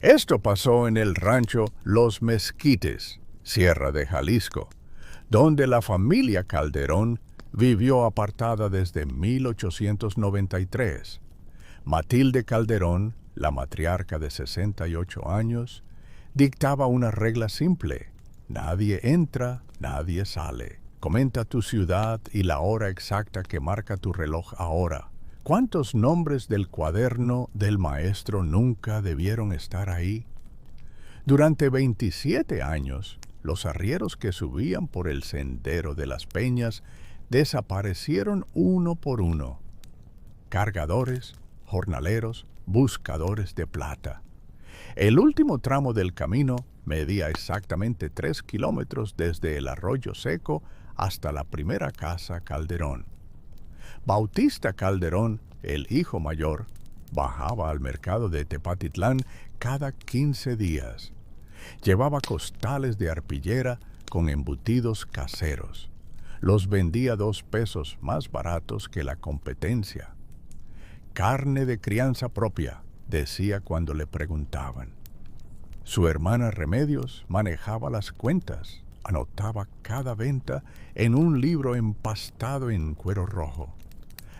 Esto pasó en el rancho Los Mezquites, Sierra de Jalisco, donde la familia Calderón vivió apartada desde 1893. Matilde Calderón, la matriarca de 68 años, dictaba una regla simple: nadie entra, nadie sale. Comenta tu ciudad y la hora exacta que marca tu reloj ahora. ¿Cuántos nombres del cuaderno del maestro nunca debieron estar ahí? Durante 27 años, los arrieros que subían por el sendero de las Peñas desaparecieron uno por uno. Cargadores, jornaleros, buscadores de plata. El último tramo del camino medía exactamente 3 kilómetros desde el Arroyo Seco hasta la primera casa Calderón. Bautista Calderón, el hijo mayor, bajaba al mercado de Tepatitlán cada 15 días. Llevaba costales de arpillera con embutidos caseros. Los vendía 2 pesos más baratos que la competencia. Carne de crianza propia, decía cuando le preguntaban. Su hermana Remedios manejaba las cuentas, anotaba cada venta en un libro empastado en cuero rojo.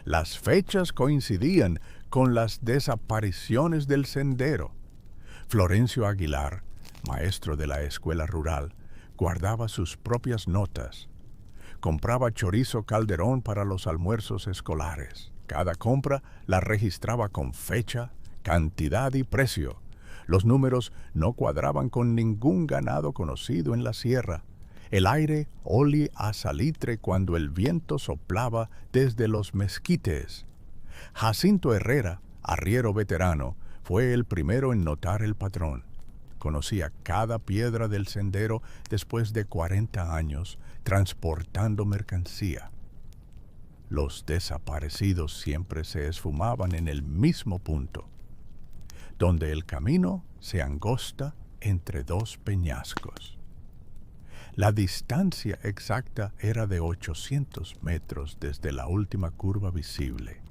Las fechas coincidían con las desapariciones del sendero. Florencio Aguilar, maestro de la escuela rural, guardaba sus propias notas. Compraba chorizo Calderón para los almuerzos escolares. Cada compra la registraba con fecha, cantidad y precio. Los números no cuadraban con ningún ganado conocido en la sierra. El aire olía a salitre cuando el viento soplaba desde los mezquites. Jacinto Herrera, arriero veterano, fue el primero en notar el patrón. Conocía cada piedra del sendero después de 40 años transportando mercancía. Los desaparecidos siempre se esfumaban en el mismo punto, donde el camino se angosta entre 2 peñascos. La distancia exacta era de 800 metros desde la última curva visible.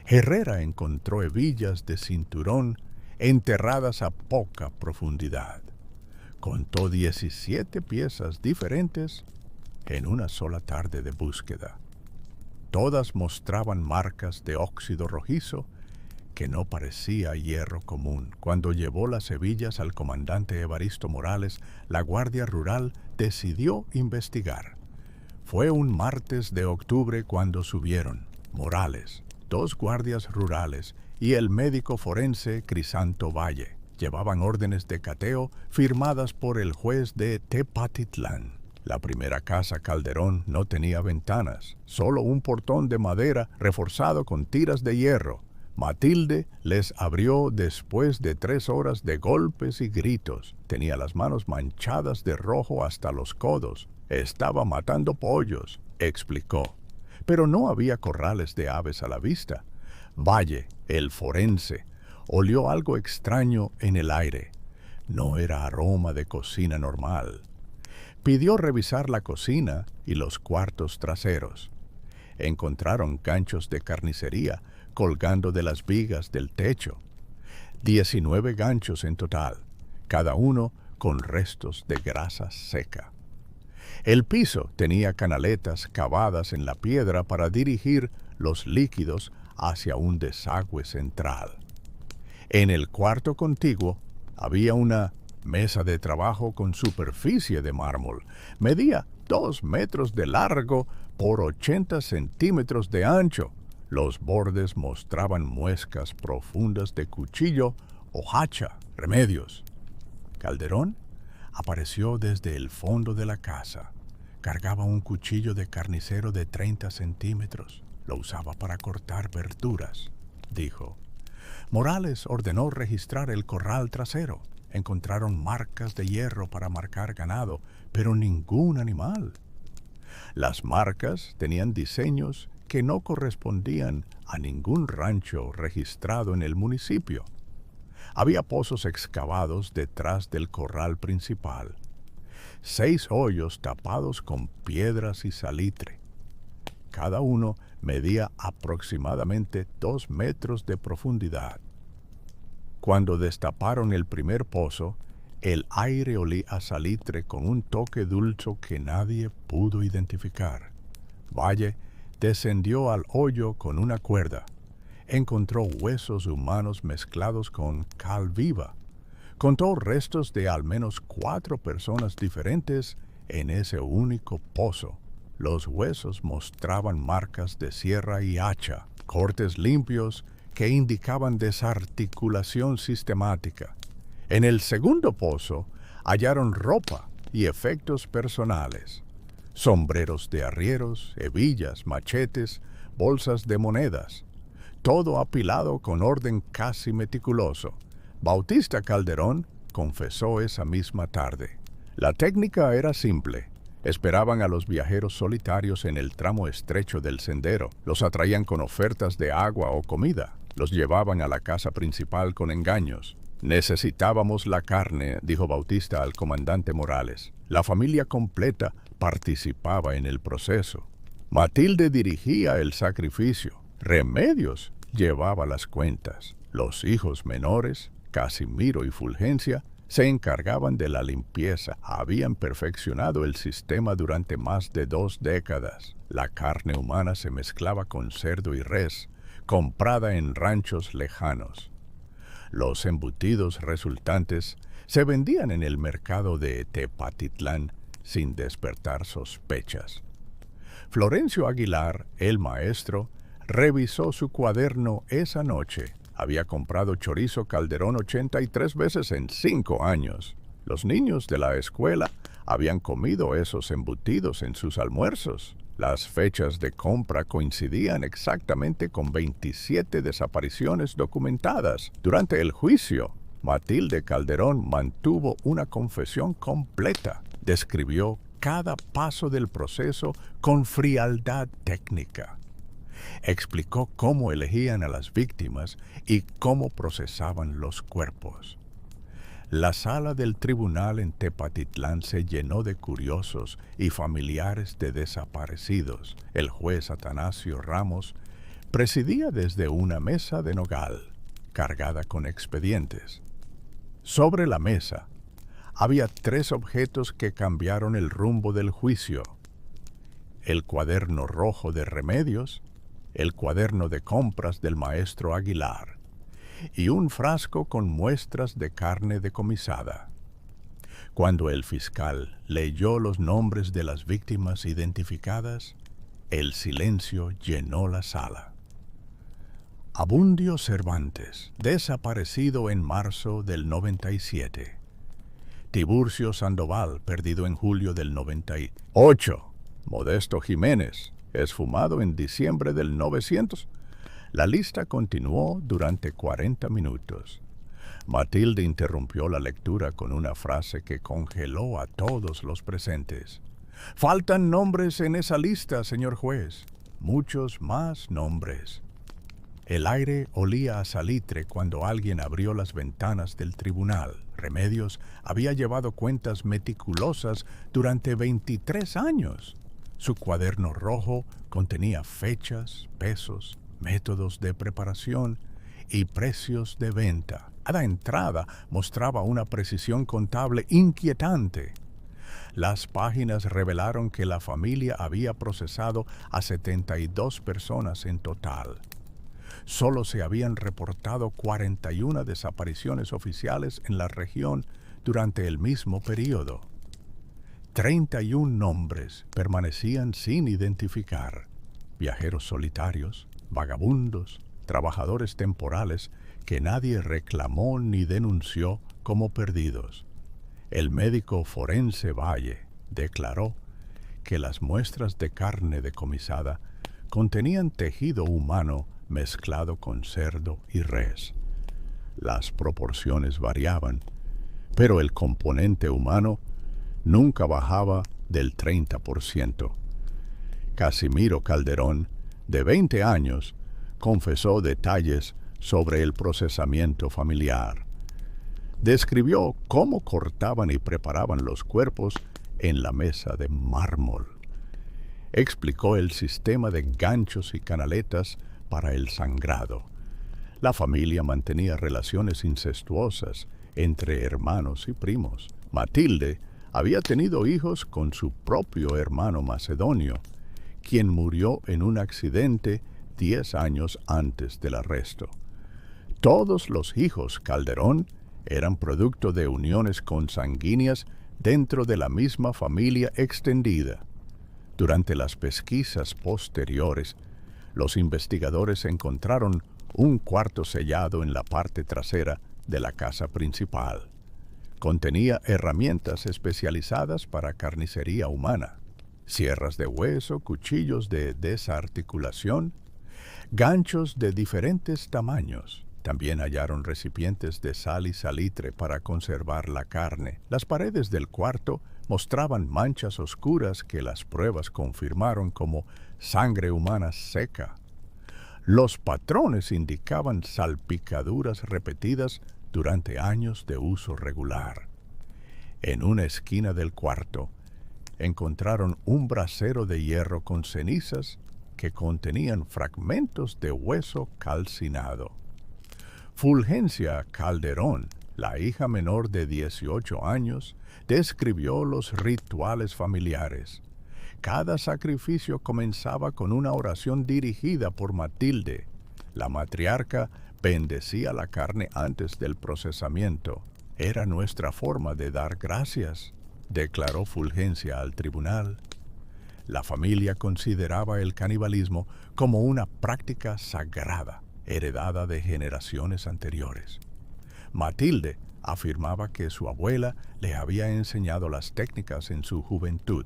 Herrera encontró hebillas de cinturón enterradas a poca profundidad. Contó 17 piezas diferentes en una sola tarde de búsqueda. Todas mostraban marcas de óxido rojizo que no parecía hierro común. Cuando llevó las hebillas al comandante Evaristo Morales, la Guardia Rural decidió investigar. Fue un martes de octubre cuando subieron Morales, 2 guardias rurales y el médico forense Crisanto Valle. Llevaban órdenes de cateo firmadas por el juez de Tepatitlán. La primera casa Calderón no tenía ventanas, solo un portón de madera reforzado con tiras de hierro. Matilde les abrió después de 3 horas de golpes y gritos. Tenía las manos manchadas de rojo hasta los codos. Estaba matando pollos, explicó. Pero no había corrales de aves a la vista. Valle, el forense, olió algo extraño en el aire. No era aroma de cocina normal. Pidió revisar la cocina y los cuartos traseros. Encontraron ganchos de carnicería colgando de las vigas del techo. 19 ganchos en total, cada uno con restos de grasa seca. El piso tenía canaletas cavadas en la piedra para dirigir los líquidos hacia un desagüe central. En el cuarto contiguo había una mesa de trabajo con superficie de mármol. Medía 2 metros de largo por 80 centímetros de ancho. Los bordes mostraban muescas profundas de cuchillo o hacha. Remedios. Calderón apareció desde el fondo de la casa. Cargaba un cuchillo de carnicero de 30 centímetros. Lo usaba para cortar verduras, dijo. Morales ordenó registrar el corral trasero. Encontraron marcas de hierro para marcar ganado, pero ningún animal. Las marcas tenían diseños que no correspondían a ningún rancho registrado en el municipio. Había pozos excavados detrás del corral principal. 6 hoyos tapados con piedras y salitre. Cada uno medía aproximadamente 2 metros de profundidad. Cuando destaparon el primer pozo, el aire olía a salitre con un toque dulce que nadie pudo identificar. Valle descendió al hoyo con una cuerda. Encontró huesos humanos mezclados con cal viva. Contó restos de al menos 4 personas diferentes en ese único pozo. Los huesos mostraban marcas de sierra y hacha, cortes limpios que indicaban desarticulación sistemática. En el segundo pozo hallaron ropa y efectos personales. Sombreros de arrieros, hebillas, machetes, bolsas de monedas. Todo apilado con orden casi meticuloso. Bautista Calderón confesó esa misma tarde. La técnica era simple. Esperaban a los viajeros solitarios en el tramo estrecho del sendero. Los atraían con ofertas de agua o comida. Los llevaban a la casa principal con engaños. Necesitábamos la carne, dijo Bautista al comandante Morales. La familia completa participaba en el proceso. Matilde dirigía el sacrificio. Remedios llevaba las cuentas. Los hijos menores, Casimiro y Fulgencia, se encargaban de la limpieza. Habían perfeccionado el sistema durante más de 2 décadas. La carne humana se mezclaba con cerdo y res, comprada en ranchos lejanos. Los embutidos resultantes se vendían en el mercado de Tepatitlán sin despertar sospechas. Florencio Aguilar, el maestro, revisó su cuaderno esa noche. Había comprado chorizo Calderón 83 veces en 5 años. Los niños de la escuela habían comido esos embutidos en sus almuerzos. Las fechas de compra coincidían exactamente con 27 desapariciones documentadas. Durante el juicio, Matilde Calderón mantuvo una confesión completa. Describió cada paso del proceso con frialdad técnica. Explicó cómo elegían a las víctimas y cómo procesaban los cuerpos. La sala del tribunal en Tepatitlán se llenó de curiosos y familiares de desaparecidos. El juez Atanasio Ramos presidía desde una mesa de nogal, cargada con expedientes. Sobre la mesa había 3 objetos que cambiaron el rumbo del juicio: el cuaderno rojo de remedios, el cuaderno de compras del maestro Aguilar y un frasco con muestras de carne decomisada. Cuando el fiscal leyó los nombres de las víctimas identificadas, el silencio llenó la sala. Abundio Cervantes, desaparecido en marzo del 97. Tiburcio Sandoval, perdido en julio del 98. Modesto Jiménez, esfumado en diciembre del 900. La lista continuó durante 40 minutos. Matilde interrumpió la lectura con una frase que congeló a todos los presentes. «Faltan nombres en esa lista, señor juez. Muchos más nombres». El aire olía a salitre cuando alguien abrió las ventanas del tribunal. Remedios había llevado cuentas meticulosas durante 23 años. Su cuaderno rojo contenía fechas, pesos, métodos de preparación y precios de venta. Cada entrada mostraba una precisión contable inquietante. Las páginas revelaron que la familia había procesado a 72 personas en total. Solo se habían reportado 41 desapariciones oficiales en la región durante el mismo periodo. 31 nombres permanecían sin identificar: viajeros solitarios, vagabundos, trabajadores temporales que nadie reclamó ni denunció como perdidos. El médico forense Valle declaró que las muestras de carne decomisada contenían tejido humano mezclado con cerdo y res. Las proporciones variaban, pero el componente humano nunca bajaba del 30%. Casimiro Calderón, de 20 años, confesó detalles sobre el procesamiento familiar. Describió cómo cortaban y preparaban los cuerpos en la mesa de mármol. Explicó el sistema de ganchos y canaletas para el sangrado. La familia mantenía relaciones incestuosas entre hermanos y primos. Matilde había tenido hijos con su propio hermano macedonio, quien murió en un accidente 10 años antes del arresto. Todos los hijos Calderón eran producto de uniones consanguíneas dentro de la misma familia extendida. Durante las pesquisas posteriores, los investigadores encontraron un cuarto sellado en la parte trasera de la casa principal. Contenía herramientas especializadas para carnicería humana, sierras de hueso, cuchillos de desarticulación, ganchos de diferentes tamaños. También hallaron recipientes de sal y salitre para conservar la carne. Las paredes del cuarto mostraban manchas oscuras que las pruebas confirmaron como sangre humana seca. Los patrones indicaban salpicaduras repetidas durante años de uso regular. En una esquina del cuarto encontraron un brasero de hierro con cenizas que contenían fragmentos de hueso calcinado. Fulgencia Calderón, la hija menor de 18 años, describió los rituales familiares. Cada sacrificio comenzaba con una oración dirigida por Matilde. La matriarca bendecía la carne antes del procesamiento. Era nuestra forma de dar gracias, declaró Fulgencia al tribunal. La familia consideraba el canibalismo como una práctica sagrada, heredada de generaciones anteriores. Matilde afirmaba que su abuela le había enseñado las técnicas en su juventud,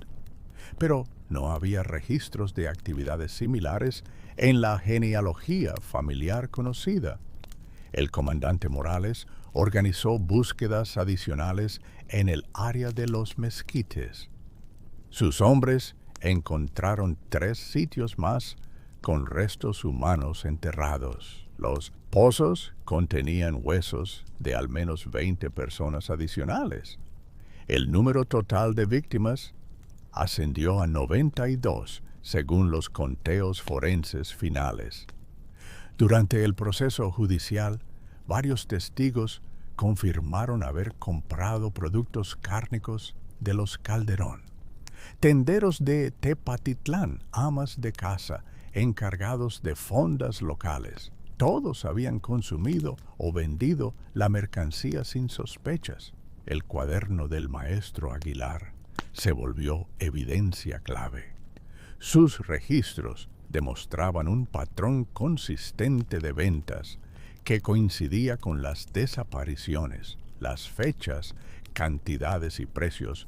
pero no había registros de actividades similares en la genealogía familiar conocida. El comandante Morales organizó búsquedas adicionales en el área de los mezquites. Sus hombres encontraron 3 sitios más con restos humanos enterrados. Los pozos contenían huesos de al menos 20 personas adicionales. El número total de víctimas ascendió a 92, según los conteos forenses finales. Durante el proceso judicial, varios testigos confirmaron haber comprado productos cárnicos de los Calderón. Tenderos de Tepatitlán, amas de casa, encargados de fondas locales. Todos habían consumido o vendido la mercancía sin sospechas. El cuaderno del maestro Aguilar se volvió evidencia clave. Sus registros demostraban un patrón consistente de ventas que coincidía con las desapariciones. Las fechas, cantidades y precios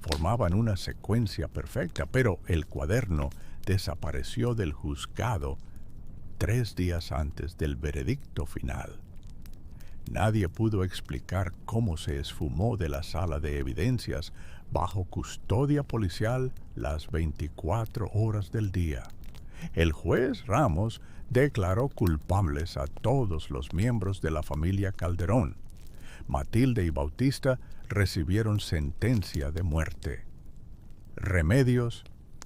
formaban una secuencia perfecta, pero el cuaderno desapareció del juzgado 3 días antes del veredicto final. Nadie pudo explicar cómo se esfumó de la sala de evidencias bajo custodia policial las 24 horas del día. El juez Ramos declaró culpables a todos los miembros de la familia Calderón. Matilde y Bautista recibieron sentencia de muerte. Remedios,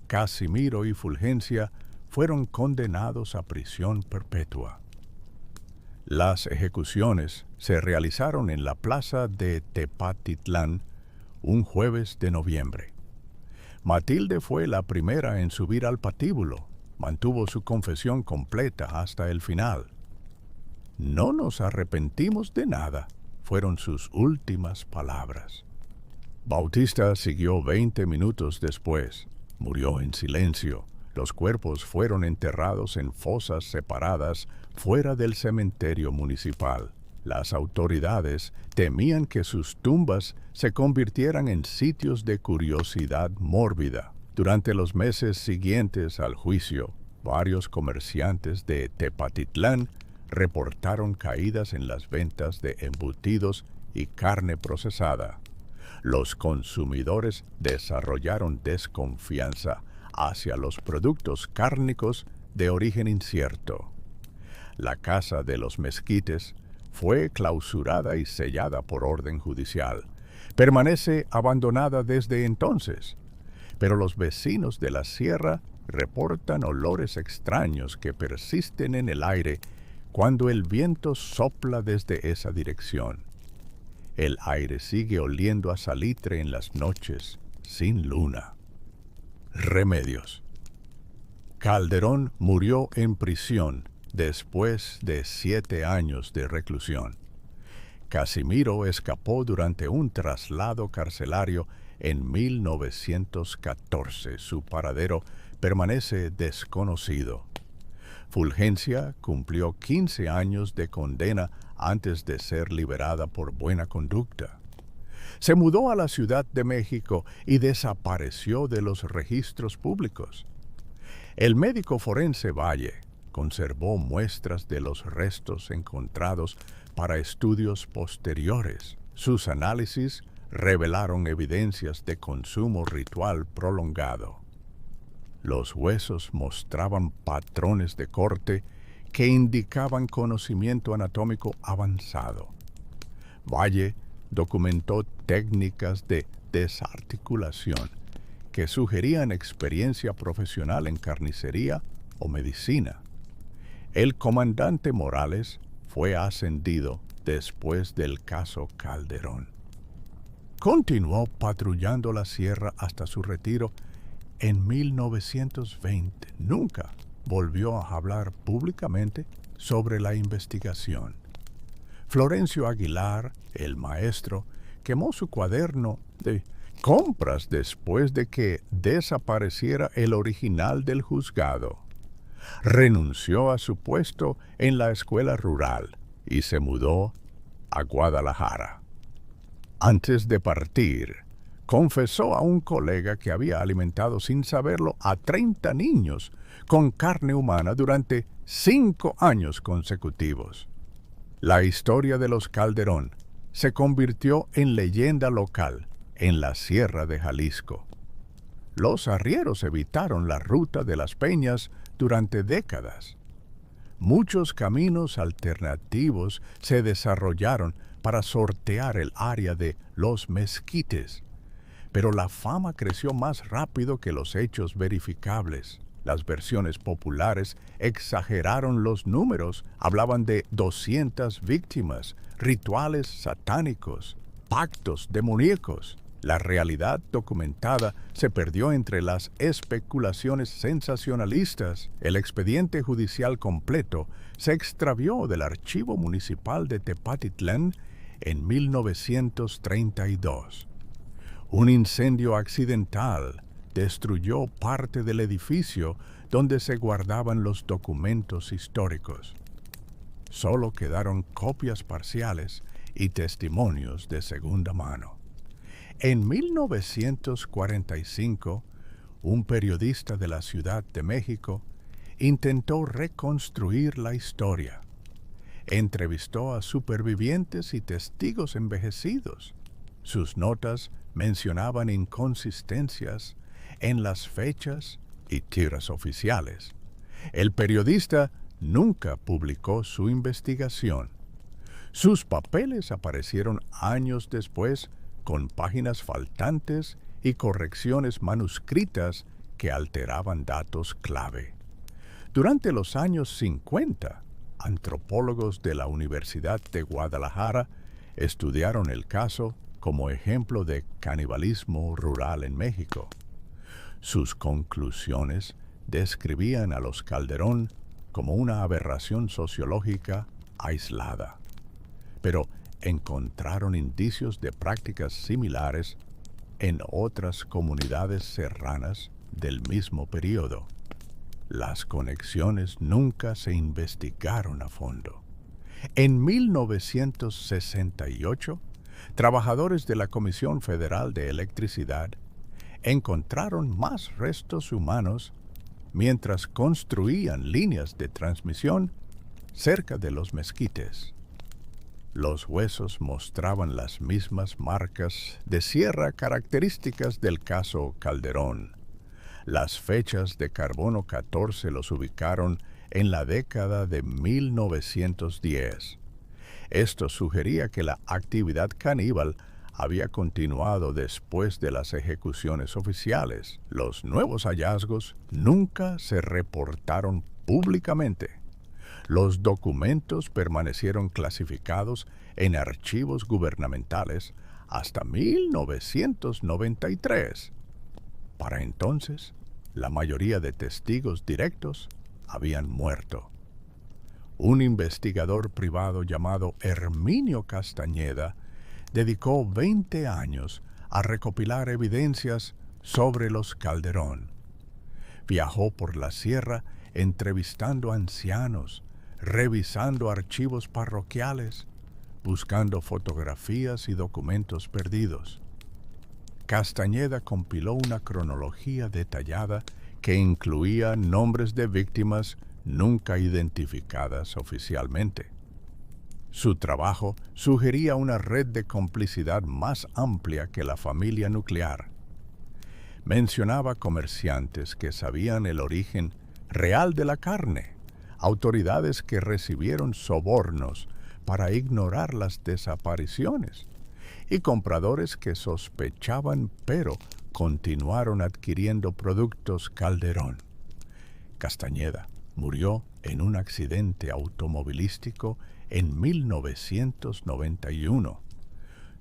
Casimiro y Fulgencia fueron condenados a prisión perpetua. Las ejecuciones se realizaron en la plaza de Tepatitlán un jueves de noviembre. Matilde fue la primera en subir al patíbulo. Mantuvo su confesión completa hasta el final. No nos arrepentimos de nada, fueron sus últimas palabras. Bautista siguió 20 minutos después. Murió en silencio. Los cuerpos fueron enterrados en fosas separadas fuera del cementerio municipal. Las autoridades temían que sus tumbas se convirtieran en sitios de curiosidad mórbida. Durante los meses siguientes al juicio, varios comerciantes de Tepatitlán reportaron caídas en las ventas de embutidos y carne procesada. Los consumidores desarrollaron desconfianza hacia los productos cárnicos de origen incierto. La casa de los mezquites fue clausurada y sellada por orden judicial. Permanece abandonada desde entonces, pero los vecinos de la sierra reportan olores extraños que persisten en el aire cuando el viento sopla desde esa dirección. El aire sigue oliendo a salitre en las noches sin luna. Remedios. Calderón murió en prisión después de 7 años de reclusión. Casimiro escapó durante un traslado carcelario en 1914. Su paradero permanece desconocido. Fulgencia cumplió 15 años de condena antes de ser liberada por buena conducta. Se mudó a la Ciudad de México y desapareció de los registros públicos. El médico forense Valle conservó muestras de los restos encontrados para estudios posteriores. Sus análisis revelaron evidencias de consumo ritual prolongado. Los huesos mostraban patrones de corte que indicaban conocimiento anatómico avanzado. Valle documentó técnicas de desarticulación que sugerían experiencia profesional en carnicería o medicina. El comandante Morales fue ascendido después del caso Calderón. Continuó patrullando la sierra hasta su retiro en 1920. Nunca volvió a hablar públicamente sobre la investigación. Florencio Aguilar, el maestro, quemó su cuaderno de compras después de que desapareciera el original del juzgado. Renunció a su puesto en la escuela rural y se mudó a Guadalajara. Antes de partir, confesó a un colega que había alimentado sin saberlo a 30 niños con carne humana durante 5 años consecutivos. La historia de los Calderón se convirtió en leyenda local en la Sierra de Jalisco. Los arrieros evitaron la ruta de las Peñas durante décadas. Muchos caminos alternativos se desarrollaron para sortear el área de los mezquites, pero la fama creció más rápido que los hechos verificables. Las versiones populares exageraron los números, hablaban de 200 víctimas, rituales satánicos, pactos demoníacos. La realidad documentada se perdió entre las especulaciones sensacionalistas. El expediente judicial completo se extravió del archivo municipal de Tepatitlán en 1932. Un incendio accidental destruyó parte del edificio donde se guardaban los documentos históricos. Solo quedaron copias parciales y testimonios de segunda mano. En 1945, un periodista de la Ciudad de México intentó reconstruir la historia. Entrevistó a supervivientes y testigos envejecidos. Sus notas mencionaban inconsistencias en las fechas y tiras oficiales. El periodista nunca publicó su investigación. Sus papeles aparecieron años después con páginas faltantes y correcciones manuscritas que alteraban datos clave. Durante los años 50, antropólogos de la Universidad de Guadalajara estudiaron el caso como ejemplo de canibalismo rural en México. Sus conclusiones describían a los Calderón como una aberración sociológica aislada, pero encontraron indicios de prácticas similares en otras comunidades serranas del mismo periodo. Las conexiones nunca se investigaron a fondo. En 1968, trabajadores de la Comisión Federal de Electricidad encontraron más restos humanos mientras construían líneas de transmisión cerca de los mezquites. Los huesos mostraban las mismas marcas de sierra características del caso Calderón. Las fechas de carbono 14 los ubicaron en la década de 1910. Esto sugería que la actividad caníbal había continuado después de las ejecuciones oficiales. Los nuevos hallazgos nunca se reportaron públicamente. Los documentos permanecieron clasificados en archivos gubernamentales hasta 1993. Para entonces, la mayoría de testigos directos habían muerto. Un investigador privado llamado Herminio Castañeda dedicó 20 años a recopilar evidencias sobre los Calderón. Viajó por la sierra entrevistando ancianos, revisando archivos parroquiales, buscando fotografías y documentos perdidos. Castañeda compiló una cronología detallada que incluía nombres de víctimas nunca identificadas oficialmente. Su trabajo sugería una red de complicidad más amplia que la familia nuclear. Mencionaba comerciantes que sabían el origen real de la carne, autoridades que recibieron sobornos para ignorar las desapariciones, y compradores que sospechaban pero continuaron adquiriendo productos Calderón. Castañeda murió en un accidente automovilístico en 1991.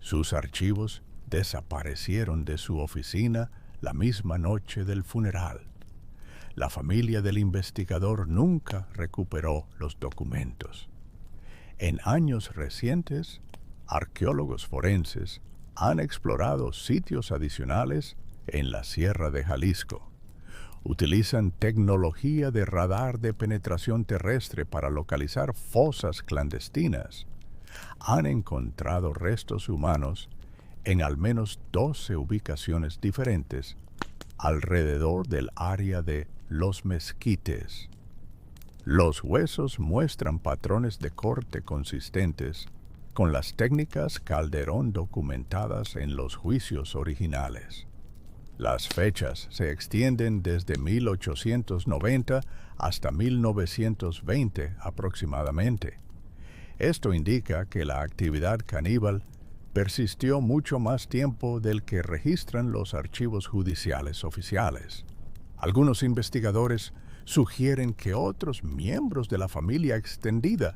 Sus archivos desaparecieron de su oficina la misma noche del funeral. La familia del investigador nunca recuperó los documentos. En años recientes, arqueólogos forenses han explorado sitios adicionales en la Sierra de Jalisco. Utilizan tecnología de radar de penetración terrestre para localizar fosas clandestinas. Han encontrado restos humanos en al menos 12 ubicaciones diferentes alrededor del área de Los Mezquites. Los huesos muestran patrones de corte consistentes con las técnicas Calderón documentadas en los juicios originales. Las fechas se extienden desde 1890 hasta 1920 aproximadamente. Esto indica que la actividad caníbal persistió mucho más tiempo del que registran los archivos judiciales oficiales. Algunos investigadores sugieren que otros miembros de la familia extendida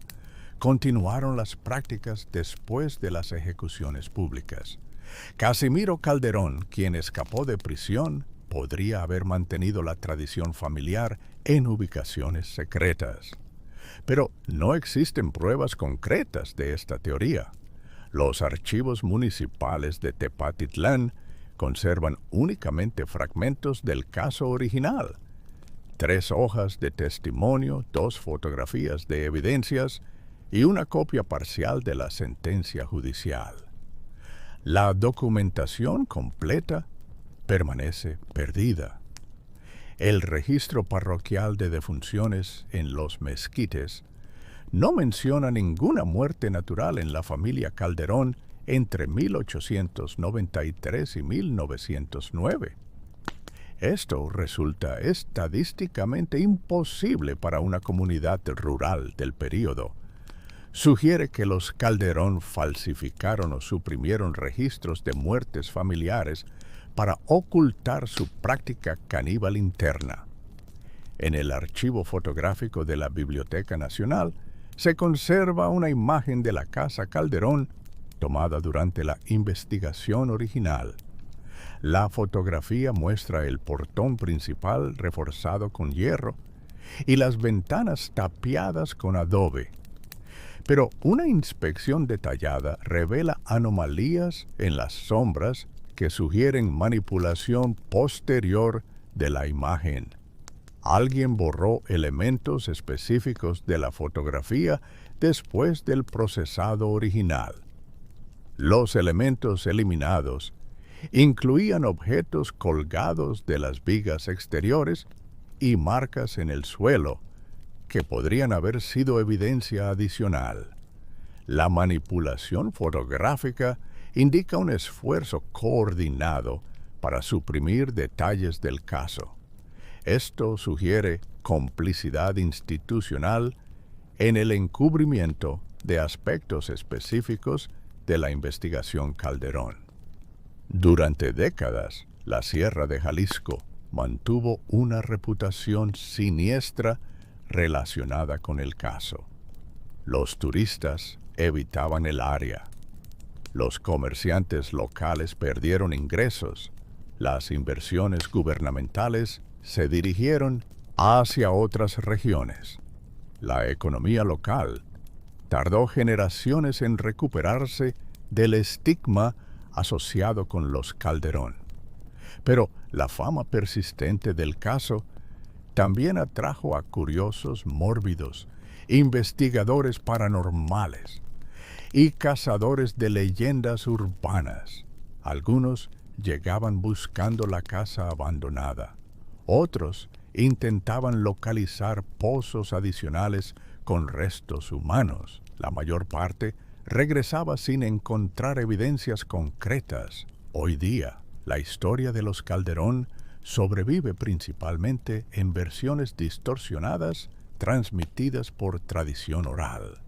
continuaron las prácticas después de las ejecuciones públicas. Casimiro Calderón, quien escapó de prisión, podría haber mantenido la tradición familiar en ubicaciones secretas. Pero no existen pruebas concretas de esta teoría. Los archivos municipales de Tepatitlán conservan únicamente fragmentos del caso original: 3 hojas de testimonio, 2 fotografías de evidencias y una copia parcial de la sentencia judicial. La documentación completa permanece perdida. El registro parroquial de defunciones en Los Mezquites no menciona ninguna muerte natural en la familia Calderón entre 1893 y 1909. Esto resulta estadísticamente imposible para una comunidad rural del período. Sugiere que los Calderón falsificaron o suprimieron registros de muertes familiares para ocultar su práctica caníbal interna. En el archivo fotográfico de la Biblioteca Nacional se conserva una imagen de la Casa Calderón tomada durante la investigación original. La fotografía muestra el portón principal reforzado con hierro y las ventanas tapiadas con adobe. Pero una inspección detallada revela anomalías en las sombras que sugieren manipulación posterior de la imagen. Alguien borró elementos específicos de la fotografía después del procesado original. Los elementos eliminados incluían objetos colgados de las vigas exteriores y marcas en el suelo que podrían haber sido evidencia adicional. La manipulación fotográfica indica un esfuerzo coordinado para suprimir detalles del caso. Esto sugiere complicidad institucional en el encubrimiento de aspectos específicos de la investigación Calderón. Durante décadas, la Sierra de Jalisco mantuvo una reputación siniestra relacionada con el caso. Los turistas evitaban el área. Los comerciantes locales perdieron ingresos. Las inversiones gubernamentales se dirigieron hacia otras regiones. La economía local tardó generaciones en recuperarse del estigma asociado con los Calderón. Pero la fama persistente del caso también atrajo a curiosos mórbidos, investigadores paranormales y cazadores de leyendas urbanas. Algunos llegaban buscando la casa abandonada. Otros intentaban localizar pozos adicionales con restos humanos. La mayor parte regresaba sin encontrar evidencias concretas. Hoy día, la historia de los Calderón sobrevive principalmente en versiones distorsionadas transmitidas por tradición oral.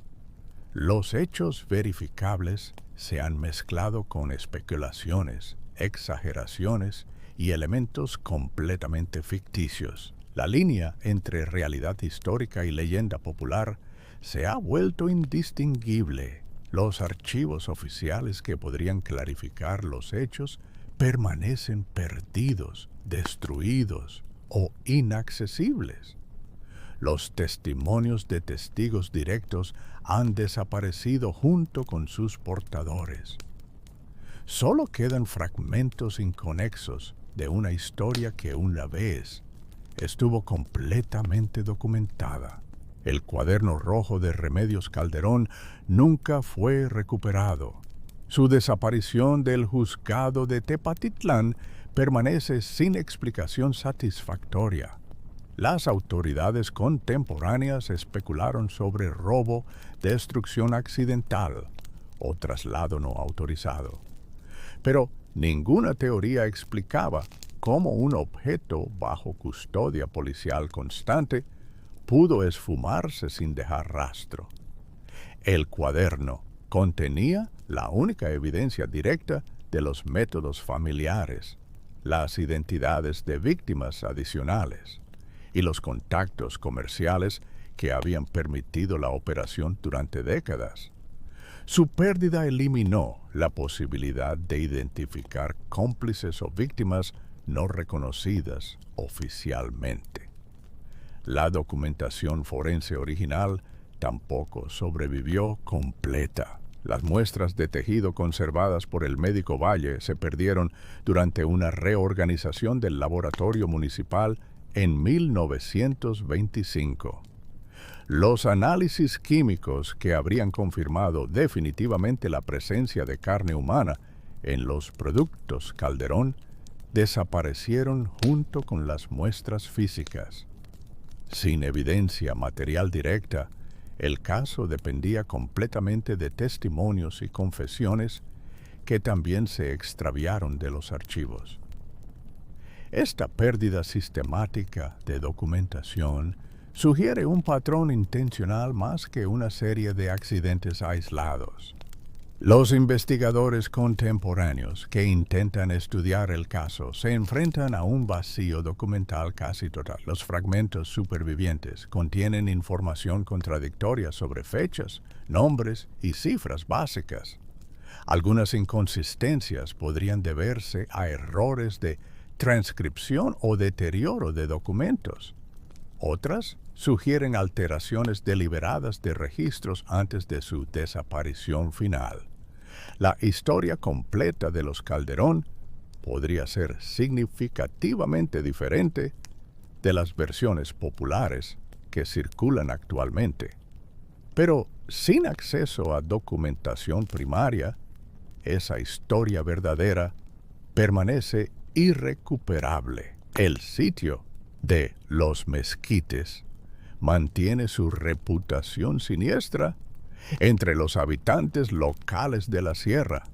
Los hechos verificables se han mezclado con especulaciones, exageraciones y elementos completamente ficticios. La línea entre realidad histórica y leyenda popular se ha vuelto indistinguible. Los archivos oficiales que podrían clarificar los hechos permanecen perdidos, destruidos o inaccesibles. Los testimonios de testigos directos han desaparecido junto con sus portadores. Solo quedan fragmentos inconexos de una historia que una vez estuvo completamente documentada. El cuaderno rojo de Remedios Calderón nunca fue recuperado. Su desaparición del juzgado de Tepatitlán permanece sin explicación satisfactoria. Las autoridades contemporáneas especularon sobre robo, destrucción accidental o traslado no autorizado. Pero ninguna teoría explicaba cómo un objeto bajo custodia policial constante pudo esfumarse sin dejar rastro. El cuaderno contenía la única evidencia directa de los métodos familiares, las identidades de víctimas adicionales y los contactos comerciales que habían permitido la operación durante décadas. Su pérdida eliminó la posibilidad de identificar cómplices o víctimas no reconocidas oficialmente. La documentación forense original tampoco sobrevivió completa. Las muestras de tejido conservadas por el médico Valle se perdieron durante una reorganización del laboratorio municipal en 1925. Los análisis químicos que habrían confirmado definitivamente la presencia de carne humana en los productos Calderón desaparecieron junto con las muestras físicas. Sin evidencia material directa, el caso dependía completamente de testimonios y confesiones que también se extraviaron de los archivos. Esta pérdida sistemática de documentación sugiere un patrón intencional más que una serie de accidentes aislados. Los investigadores contemporáneos que intentan estudiar el caso se enfrentan a un vacío documental casi total. Los fragmentos supervivientes contienen información contradictoria sobre fechas, nombres y cifras básicas. Algunas inconsistencias podrían deberse a errores de transcripción o deterioro de documentos. Otras sugieren alteraciones deliberadas de registros antes de su desaparición final. La historia completa de los Calderón podría ser significativamente diferente de las versiones populares que circulan actualmente. Pero sin acceso a documentación primaria, esa historia verdadera permanece irrecuperable. El sitio de Los Mezquites mantiene su reputación siniestra entre los habitantes locales de la sierra.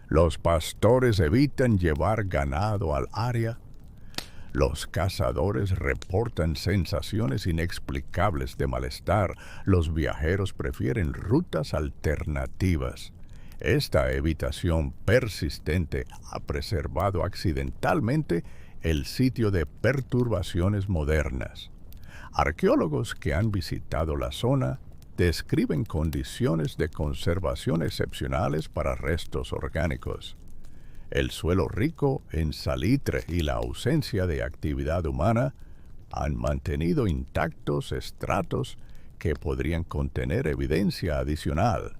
Los pastores evitan llevar ganado al área. Los cazadores reportan sensaciones inexplicables de malestar. Los viajeros prefieren rutas alternativas. Esta evitación persistente ha preservado accidentalmente el sitio de perturbaciones modernas. Arqueólogos que han visitado la zona describen condiciones de conservación excepcionales para restos orgánicos. El suelo rico en salitre y la ausencia de actividad humana han mantenido intactos estratos que podrían contener evidencia adicional.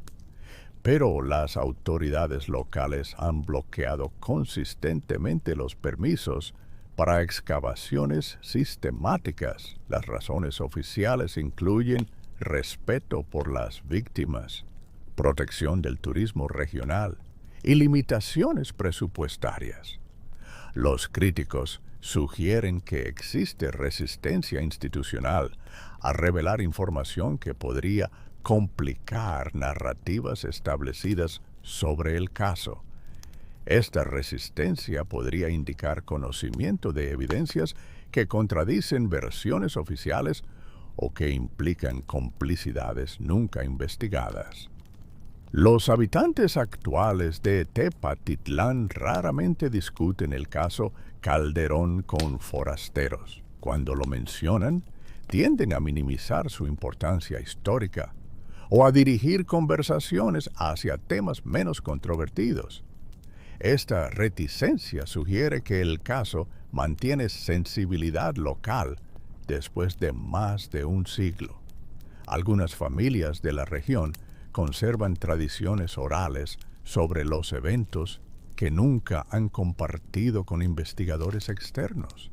Pero las autoridades locales han bloqueado consistentemente los permisos para excavaciones sistemáticas. Las razones oficiales incluyen respeto por las víctimas, protección del turismo regional y limitaciones presupuestarias. Los críticos sugieren que existe resistencia institucional a revelar información que podría complicar narrativas establecidas sobre el caso. Esta resistencia podría indicar conocimiento de evidencias que contradicen versiones oficiales o que implican complicidades nunca investigadas. Los habitantes actuales de Tepatitlán raramente discuten el caso Calderón con forasteros. Cuando lo mencionan, tienden a minimizar su importancia histórica o a dirigir conversaciones hacia temas menos controvertidos. Esta reticencia sugiere que el caso mantiene sensibilidad local después de más de un siglo. Algunas familias de la región conservan tradiciones orales sobre los eventos que nunca han compartido con investigadores externos.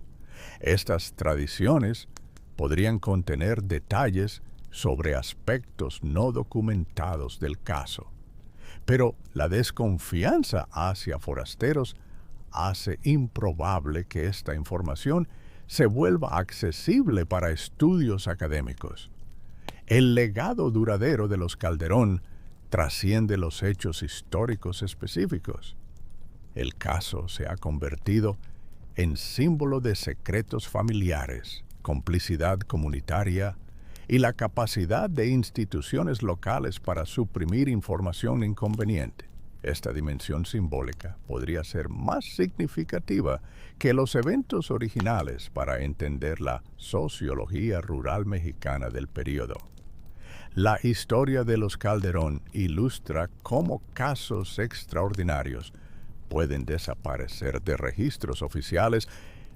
Estas tradiciones podrían contener detalles sobre aspectos no documentados del caso, pero la desconfianza hacia forasteros hace improbable que esta información se vuelva accesible para estudios académicos. El legado duradero de los Calderón trasciende los hechos históricos específicos. El caso se ha convertido en símbolo de secretos familiares, complicidad comunitaria y la capacidad de instituciones locales para suprimir información inconveniente. Esta dimensión simbólica podría ser más significativa que los eventos originales para entender la sociología rural mexicana del período. La historia de los Calderón ilustra cómo casos extraordinarios pueden desaparecer de registros oficiales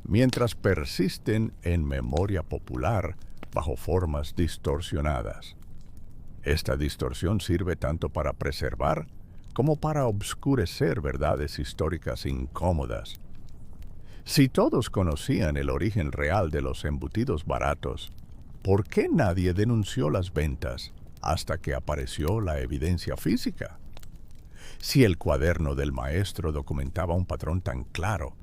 mientras persisten en memoria popular bajo formas distorsionadas. Esta distorsión sirve tanto para preservar como para obscurecer verdades históricas incómodas. Si todos conocían el origen real de los embutidos baratos, ¿por qué nadie denunció las ventas hasta que apareció la evidencia física? Si el cuaderno del maestro documentaba un patrón tan claro,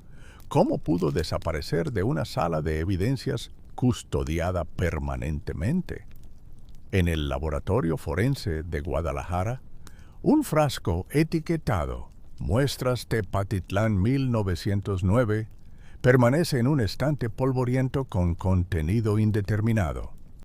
¿cómo pudo desaparecer de una sala de evidencias custodiada permanentemente? En el laboratorio forense de Guadalajara, un frasco etiquetado Muestras Tepatitlán 1909 permanece en un estante polvoriento con contenido indeterminado.